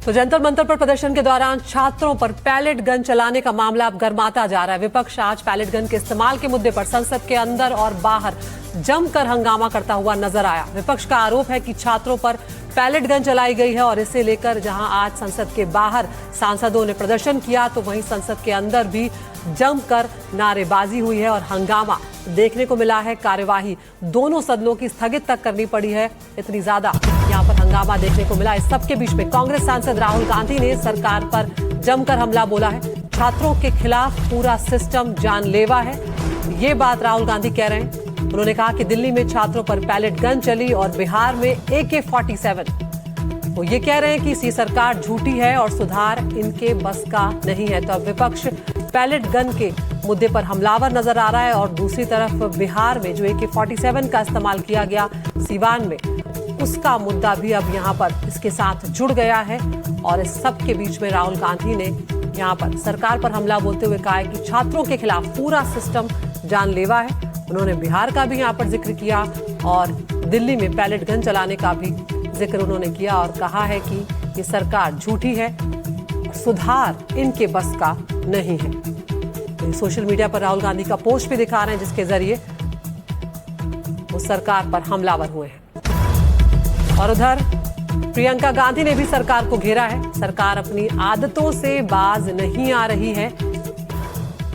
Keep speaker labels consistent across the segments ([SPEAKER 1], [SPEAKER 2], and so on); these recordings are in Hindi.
[SPEAKER 1] तो जंतर मंतर पर प्रदर्शन के दौरान छात्रों पर पैलेट गन चलाने का मामला अब गर्माता जा रहा है। विपक्ष आज पैलेट गन के इस्तेमाल के मुद्दे पर संसद के अंदर और बाहर जमकर हंगामा करता हुआ नजर आया। विपक्ष का आरोप है कि छात्रों पर पैलेट गन चलाई गई है और इसे लेकर जहां आज संसद के बाहर सांसदों ने प्रदर्शन किया तो वहीं संसद के अंदर भी जमकर नारेबाजी हुई है और हंगामा देखने को मिला है। कार्यवाही दोनों सदनों की स्थगित तक करनी पड़ी है, इतनी ज्यादा यहाँ पर हंगामा देखने को मिला। इस सबके बीच में कांग्रेस सांसद राहुल गांधी ने सरकार पर जमकर हमला बोला है। छात्रों के खिलाफ पूरा सिस्टम जानलेवा है, ये बात राहुल गांधी कह रहे हैं। उन्होंने कहा कि दिल्ली में छात्रों पर पैलेट गन चली और बिहार में AK-47। वो ये कह रहे हैं कि ये सरकार झूठी है और सुधार इनके बस का नहीं है। तो अब विपक्ष पैलेट गन के मुद्दे पर हमलावर नजर आ रहा है और दूसरी तरफ बिहार में जो AK-47 का इस्तेमाल किया गया सीवान में, उसका मुद्दा भी अब यहाँ पर इसके साथ जुड़ गया है। और इस सब के बीच में राहुल गांधी ने यहाँ पर सरकार पर हमला बोलते हुए कहा है कि छात्रों के खिलाफ पूरा सिस्टम जानलेवा है। उन्होंने बिहार का भी यहाँ पर जिक्र किया और दिल्ली में पैलेट गन चलाने का भी जिक्र उन्होंने किया और कहा है कि ये सरकार झूठी है, सुधार इनके बस का नहीं है। तो सोशल मीडिया पर राहुल गांधी का पोस्ट भी दिखा रहे हैं जिसके जरिए वो सरकार पर हमलावर हुए हैं। और उधर प्रियंका गांधी ने भी सरकार को घेरा है। सरकार अपनी आदतों से बाज नहीं आ रही है,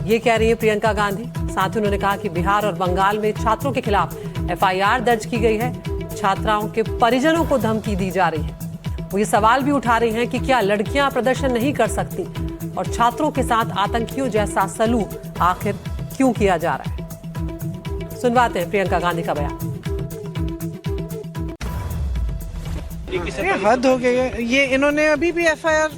[SPEAKER 1] ये कह रही है प्रियंका गांधी। साथ ही उन्होंने कहा कि बिहार और बंगाल में छात्रों के खिलाफ FIR दर्ज की गई है, छात्राओं के परिजनों को धमकी दी जा रही है। वो ये सवाल भी उठा रही हैं कि क्या लड़कियां प्रदर्शन नहीं कर सकती और छात्रों के साथ आतंकियों जैसा सलूक आखिर क्यों किया जा रहा है। सुनवाते हैं प्रियंका गांधी का बयान।
[SPEAKER 2] ये हद हो गई है। ये इन्होंने अभी भी FIR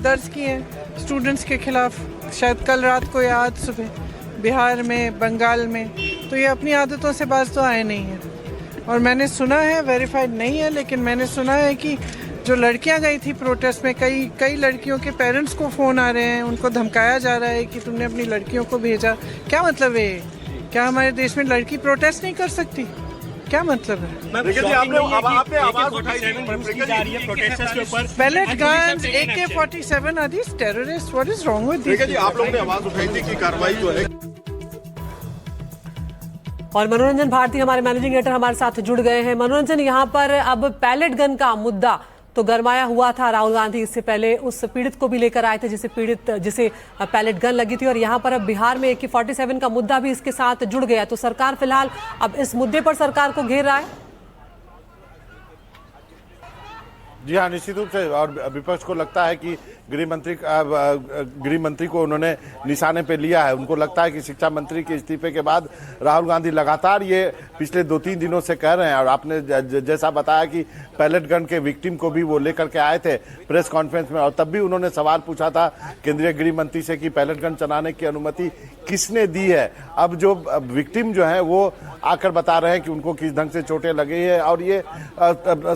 [SPEAKER 2] दर्ज की है स्टूडेंट्स के खिलाफ, शायद कल रात को या आज सुबह, बिहार में, बंगाल में। तो ये अपनी आदतों से बाज तो आए नहीं हैं। और मैंने सुना है, वेरीफाइड नहीं है, लेकिन मैंने सुना है कि जो लड़कियां गई थी प्रोटेस्ट में, कई लड़कियों के पेरेंट्स को फ़ोन आ रहे हैं, उनको धमकाया जा रहा है कि तुमने अपनी लड़कियों को भेजा। क्या मतलब है? क्या हमारे देश में लड़की प्रोटेस्ट नहीं कर सकती? क्या मतलब है? Pellet guns, AK-47 are these terrorist? What is wrong with this?
[SPEAKER 3] आप लोगों ने आवाज उठाई थी कि कार्रवाई जो है।
[SPEAKER 1] और मनोरंजन भारती हमारे मैनेजिंग एडिटर हमारे साथ जुड़ गए हैं। मनोरंजन, यहाँ पर अब पैलेट गन का मुद्दा तो गरमाया हुआ था। राहुल गांधी इससे पहले उस पीड़ित को भी लेकर आए थे जिसे पैलेट गन लगी थी और यहाँ पर अब बिहार में AK-47 का मुद्दा भी इसके साथ जुड़ गया। तो सरकार फिलहाल अब इस मुद्दे पर सरकार को घेर रहा है।
[SPEAKER 3] जी हाँ, निश्चित रूप से। और विपक्ष को लगता है कि गृह मंत्री को उन्होंने निशाने पे लिया है। उनको लगता है कि शिक्षा मंत्री के इस्तीफे के बाद राहुल गांधी लगातार ये पिछले 2-3 दिनों से कह रहे हैं। और आपने जैसा बताया कि पैलेट गन के विक्टिम को भी वो लेकर के आए थे प्रेस कॉन्फ्रेंस में, और तब भी उन्होंने सवाल पूछा था केंद्रीय गृह मंत्री से कि पैलेट गन चलाने की अनुमति किसने दी है। अब जो विक्टिम जो है वो आकर बता रहे हैं कि उनको किस ढंग से चोटें लगी है और ये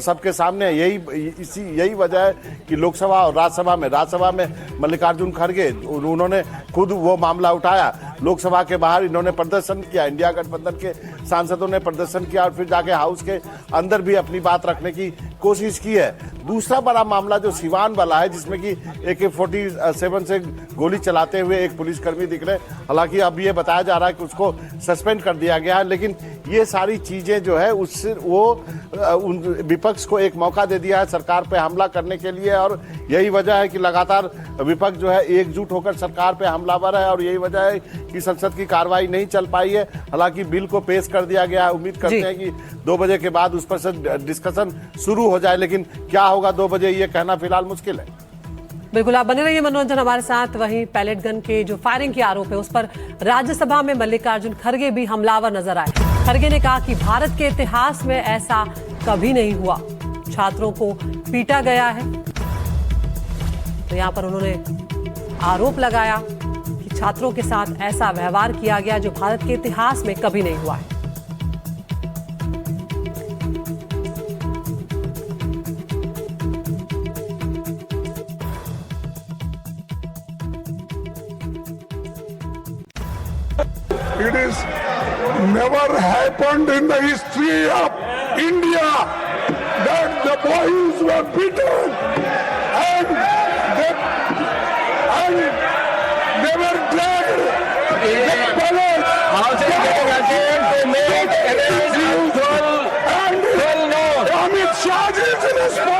[SPEAKER 3] सबके सामने यही वजह है कि लोकसभा और राज्यसभा में मल्लिकार्जुन खड़गे उन्होंने खुद वो मामला उठाया। लोकसभा के बाहर इन्होंने प्रदर्शन किया, इंडिया गठबंधन के सांसदों ने प्रदर्शन किया और फिर जाके हाउस के अंदर भी अपनी बात रखने की कोशिश की है। दूसरा बड़ा मामला जो सिवान वाला है, जिसमें कि AK-47 से गोली चलाते हुए एक पुलिसकर्मी दिख रहे। हालांकि अब ये बताया जा रहा है कि उसको सस्पेंड कर दिया गया है, लेकिन ये सारी चीजें जो है उससे वो विपक्ष को एक मौका दे दिया है सरकार पे हमला करने के लिए। और यही वजह है कि लगातार विपक्ष जो है एकजुट होकर सरकार पे हमलावर है और यही वजह है कि संसद की कार्रवाई नहीं चल पाई है। हालांकि बिल को पेश कर दिया गया है, उम्मीद करते हैं कि 2 बजे के बाद उस पर से डिस्कशन शुरू हो जाए, लेकिन क्या होगा 2 बजे ये कहना फिलहाल मुश्किल है।
[SPEAKER 1] बिल्कुल, आप बने रहिए मनोरंजन हमारे साथ। वहीं पैलेट गन के जो फायरिंग के आरोप है उस पर राज्यसभा में मल्लिकार्जुन खड़गे भी हमलावर नजर आए। खड़गे ने कहा कि भारत के इतिहास में ऐसा कभी नहीं हुआ, छात्रों को पीटा गया है। तो यहाँ पर उन्होंने आरोप लगाया कि छात्रों के साथ ऐसा व्यवहार किया गया जो भारत के इतिहास में कभी नहीं हुआ है।
[SPEAKER 4] It is never happened in the history of India that the boys were beaten and flagged the ballots.
[SPEAKER 5] Houses getting again to make enemies and
[SPEAKER 4] And Amit Shah is responsible.